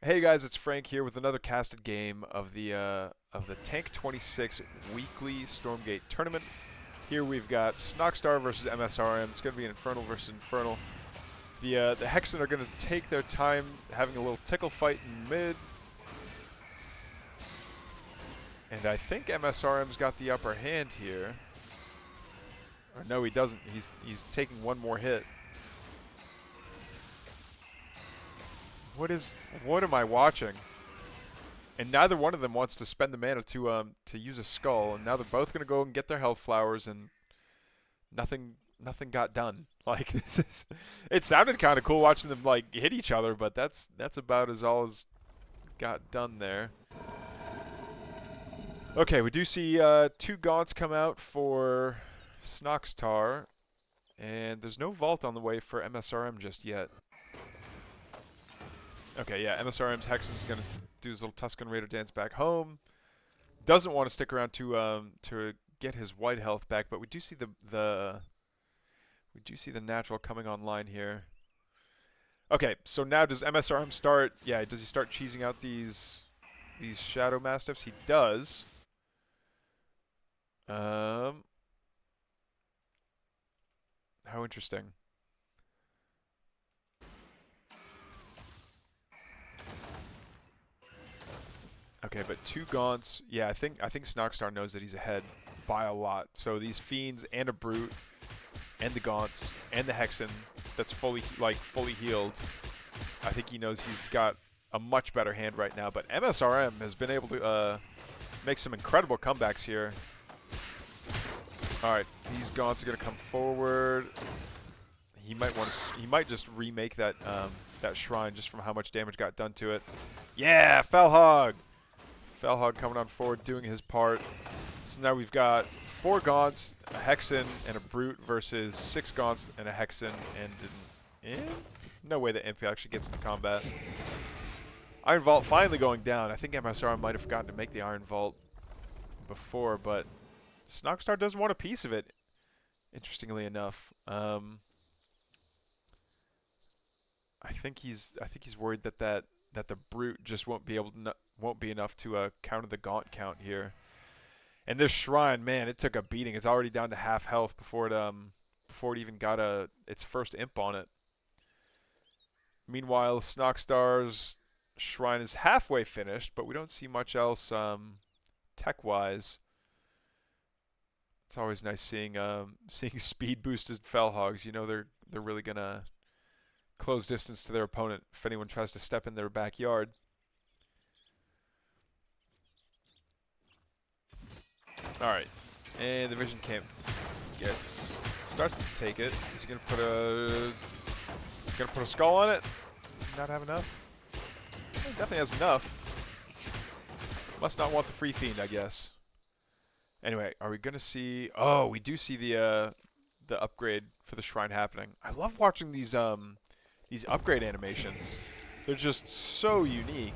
Hey guys, it's Frank here with another casted game of the TANC26 weekly Stormgate tournament. Here we've got Snoxtar versus msrm. It's going to be an Infernal versus Infernal. The Hexen are going to take their time having a little tickle fight in mid. And I think msrm's got the upper hand here. Or no, he doesn't. He's taking one more hit. What am I watching? And neither one of them wants to spend the mana to use a skull, and now they're both gonna go and get their health flowers, and nothing got done. Like this is, it sounded kind of cool watching them like hit each other, but that's about all as got done there. Okay, we do see two gaunts come out for Snoxtar, and there's no vault on the way for msrm just yet. Okay, yeah, msrm's Hexen's gonna do his little Tuscan Raider dance back home. Doesn't want to stick around to get his white health back, but we do see the natural coming online here. Okay, so now does msrm start? Yeah, does he start cheesing out these Shadow Mastiffs? He does. How interesting. Okay, but two Gaunts. Yeah, I think Snoxtar knows that he's ahead by a lot. So these Fiends and a Brute and the Gaunts and the Hexen that's fully healed. I think he knows he's got a much better hand right now. But msrm has been able to make some incredible comebacks here. All right, these Gaunts are gonna come forward. He might just remake that that shrine just from how much damage got done to it. Yeah, Felhog. Felhog coming on forward, doing his part. So now we've got 4 Gaunts, a Hexen, and a Brute versus 6 Gaunts and a Hexen and an Imp? No way the Imp actually gets into combat. Iron Vault finally going down. I think msrm might have forgotten to make the Iron Vault before, but Snoxtar doesn't want a piece of it, interestingly enough. I think he's worried that the Brute just won't be enough to counter the Gaunt count here. And this Shrine, man, it took a beating. It's already down to half health before it even got its first Imp on it. Meanwhile, Snoxtar's Shrine is halfway finished, but we don't see much else tech-wise. It's always nice seeing speed boosted Felhogs. You know they're really gonna close distance to their opponent if anyone tries to step in their backyard. All right, and the Vision Camp starts to take it. Is he gonna put a skull on it? Does he not have enough? He definitely has enough. Must not want the free fiend, I guess. Anyway, are we gonna see? Oh, we do see the upgrade for the shrine happening. I love watching these upgrade animations. They're just so unique.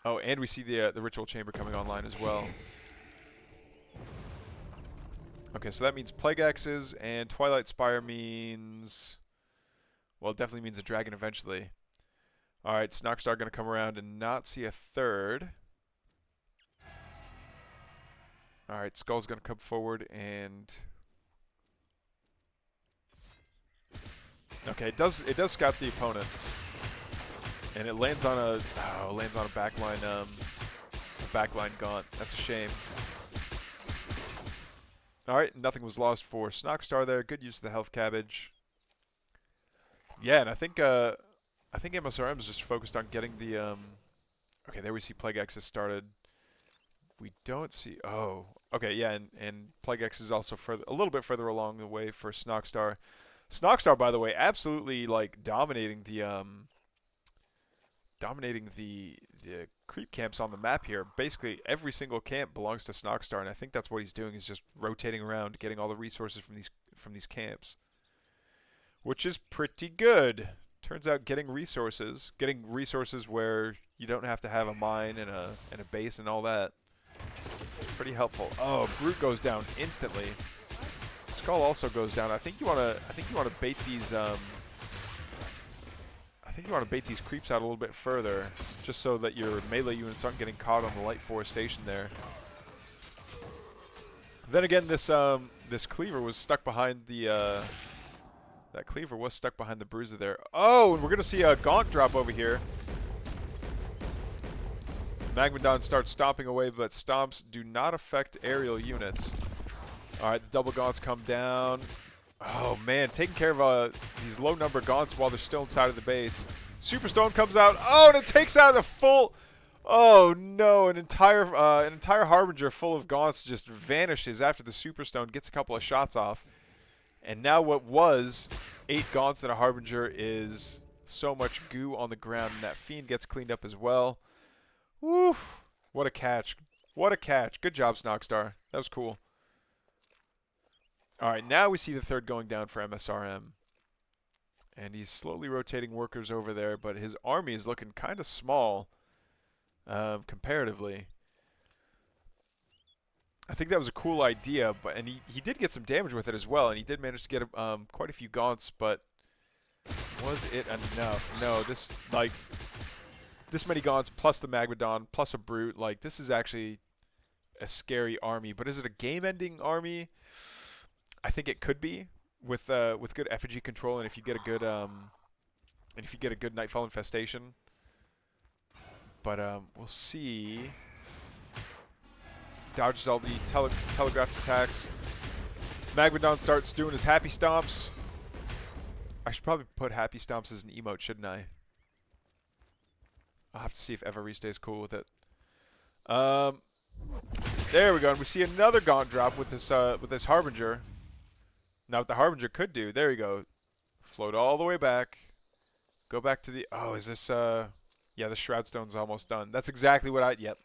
Oh, and we see the ritual chamber coming online as well. Okay, so that means Plague Axes, and Twilight Spire means, well, it definitely means a dragon eventually. All right, Snoxtar going to come around and not see a third. All right, Skull's going to come forward and... Okay, it does scout the opponent. And it lands on a backline Gaunt. That's a shame. All right, nothing was lost for Snoxtar there. Good use of the health cabbage. Yeah, and I think msrm is just focused on getting the okay, there we see Plague X has started. We don't see... Oh, okay, yeah, and Plague X is also a little bit further along the way for Snoxtar. Snoxtar, by the way, absolutely like dominating the creep camps on the map here. Basically, every single camp belongs to Snoxtar, and I think that's what he's doing, is just rotating around, getting all the resources from these camps, which is pretty good. Turns out getting resources where you don't have to have a mine and a base and all that, it's pretty helpful. Oh, Brute goes down instantly. skull also goes down. I think you wanna bait these I think you want to bait these creeps out a little bit further, just so that your melee units aren't getting caught on the light forestation there. Then again, this cleaver was stuck behind the that cleaver was stuck behind the bruiser there. Oh, and we're gonna see a gaunt drop over here. Magmadon starts stomping away, but stomps do not affect aerial units. All right, the double gaunts come down. Oh man, taking care of these low number gaunts while they're still inside of the base. Superstone comes out. Oh, and it takes out the full. Oh no, an entire Harbinger full of gaunts just vanishes after the Superstone gets a couple of shots off. And now what was 8 gaunts and a Harbinger is so much goo on the ground, and that Fiend gets cleaned up as well. Woof! What a catch. What a catch. Good job, Snoxtar. That was cool. Alright, now we see the third going down for MSRM. And he's slowly rotating workers over there, but his army is looking kind of small comparatively. I think that was a cool idea, and he did get some damage with it as well, and he did manage to get quite a few gaunts, but was it enough? No, this many gaunts plus the Magmadon plus a brute, like this is actually a scary army. But is it a game-ending army? I think it could be with good effigy control, and if you get a good Nightfall infestation. But we'll see. Dodges all the telegraphed attacks. Magmadon starts doing his happy stomps. I should probably put happy stomps as an emote, shouldn't I? I'll have to see if Every stays cool with it. There we go. And we see another gaunt drop with this Harbinger. Now what the Harbinger could do, there you go. Float all the way back. Go back to the, oh, is this, yeah, the Shroud Stone's almost done. That's exactly what I, yep.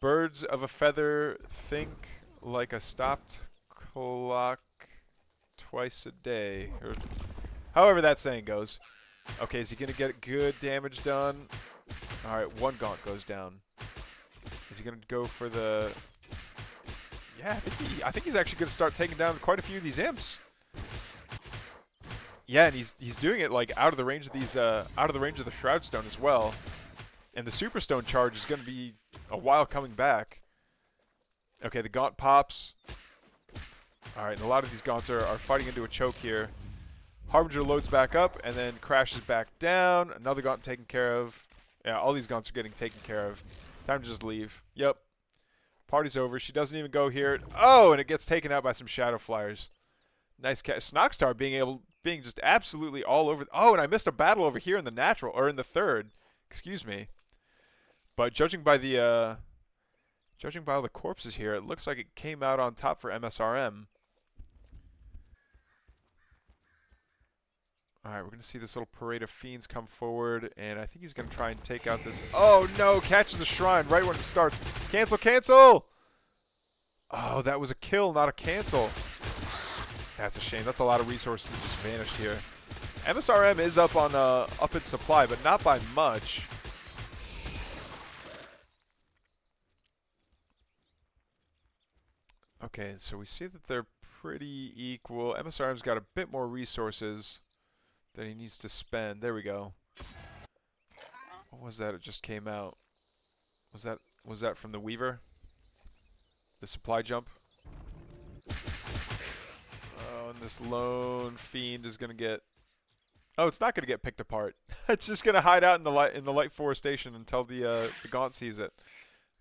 Birds of a feather think like a stopped clock twice a day. Or however that saying goes. Okay, is he going to get good damage done? All right, one gaunt goes down. Is he going to go for the... Yeah, I think he's actually going to start taking down quite a few of these imps. Yeah, and he's doing it like out of the range of these out of the range of the Shroud Stone as well. And the Superstone charge is going to be a while coming back. Okay, the gaunt pops. All right, and a lot of these gaunts are fighting into a choke here. Harbinger loads back up and then crashes back down. Another gaunt taken care of. Yeah, all these gaunts are getting taken care of. Time to just leave. Yep. Party's over. She doesn't even go here. Oh, and it gets taken out by some Shadow Flyers. Nice catch. Snoxtar being just absolutely all over. Oh, and I missed a battle over here in the natural, or in the third. Excuse me. But judging by all the corpses here, it looks like it came out on top for MSRM. Alright, we're going to see this little parade of fiends come forward, and I think he's going to try and take out this... Oh, no! Catches the shrine right when it starts. Cancel, cancel! Oh, that was a kill, not a cancel. That's a shame. That's a lot of resources that just vanished here. MSRM is up on up in supply, but not by much. Okay, so we see that they're pretty equal. MSRM's got a bit more resources that he needs to spend. There we go. What was that? It just came out. Was that from the Weaver? The supply jump? Oh, and this lone fiend is gonna get... Oh, it's not gonna get picked apart. It's just gonna hide out in the light forestation until the gaunt sees it.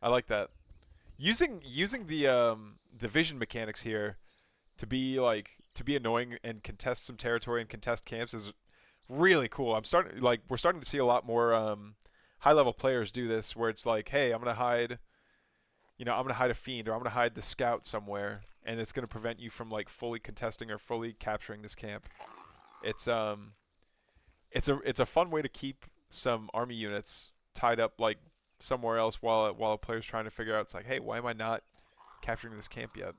I like that. Using the vision mechanics here to be annoying and contest some territory and contest camps is really cool. We're starting to see a lot more high level players do this, where it's like, hey, I'm gonna hide a fiend, or I'm gonna hide the scout somewhere, and it's gonna prevent you from like fully contesting or fully capturing this camp. It's a fun way to keep some army units tied up like somewhere else while a player's trying to figure out, it's like, hey, why am I not capturing this camp yet?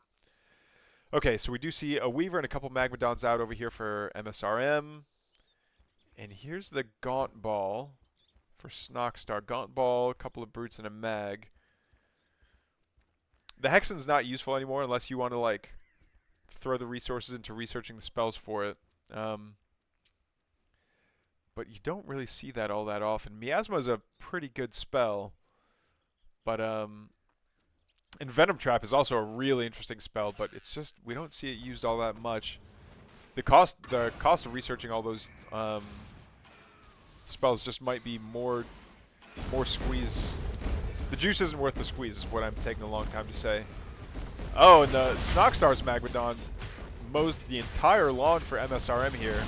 Okay, so we do see a Weaver and a couple Magmadons out over here for MSRM. And here's the Gaunt Ball for Snoxtar. Gaunt Ball, a couple of Brutes, and a Mag. The Hexen's not useful anymore unless you want to, like, throw the resources into researching the spells for it. But you don't really see that all that often. Miasma is a pretty good spell, but and Venom Trap is also a really interesting spell, but it's just we don't see it used all that much. The cost of researching all those spells just might be more squeeze. The juice isn't worth the squeeze, is what I'm taking a long time to say. Oh, and the Snoxtar's Magmadon mows the entire lawn for MSRM here.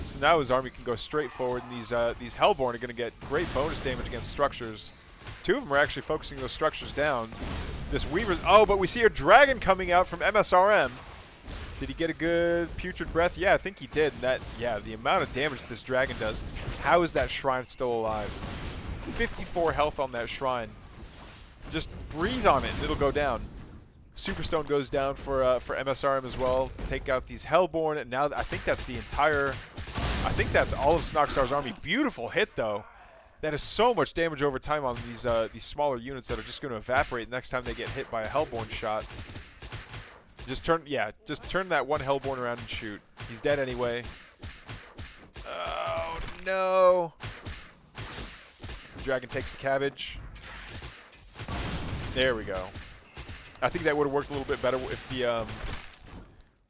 So now his army can go straight forward, and these Hellborn are going to get great bonus damage against structures. Two of them are actually focusing those structures down. This Weaver's... Oh, but we see a dragon coming out from MSRM. Did he get a good Putrid Breath? Yeah, I think he did. And that, yeah, the amount of damage this dragon does. How is that shrine still alive? 54 health on that shrine. Just breathe on it, and it'll go down. Superstone goes down for MSRM as well. Take out these Hellborn, and now I think that's the entire... I think that's all of Snoxtar's army. Beautiful hit, though. That is so much damage over time on these smaller units that are just going to evaporate next time they get hit by a Hellborn shot. Just turn that one Hellborn around and shoot. He's dead anyway. Oh, no. The dragon takes the cabbage. There we go. I think that would have worked a little bit better if the,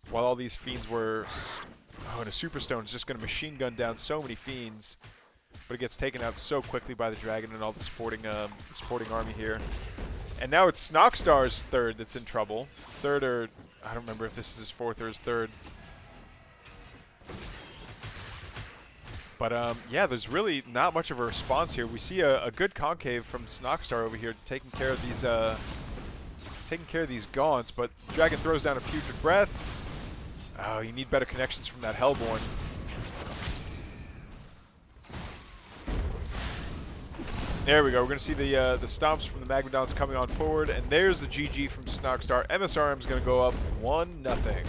while all these fiends were... Oh, and a Superstone is just going to machine gun down so many fiends. But it gets taken out so quickly by the dragon and all the supporting army here. And now it's Snoxtar's third that's in trouble. Third, or I don't remember if this is his fourth or his third. But yeah, there's really not much of a response here. We see a good concave from Snoxtar over here taking care of these gaunts, but dragon throws down a Putrid Breath. Oh, you need better connections from that Hellborn. There we go. We're going to see the stomps from the Magmadons coming on forward, and there's the GG from Snoxtar. MSRM is going to go up 1-0.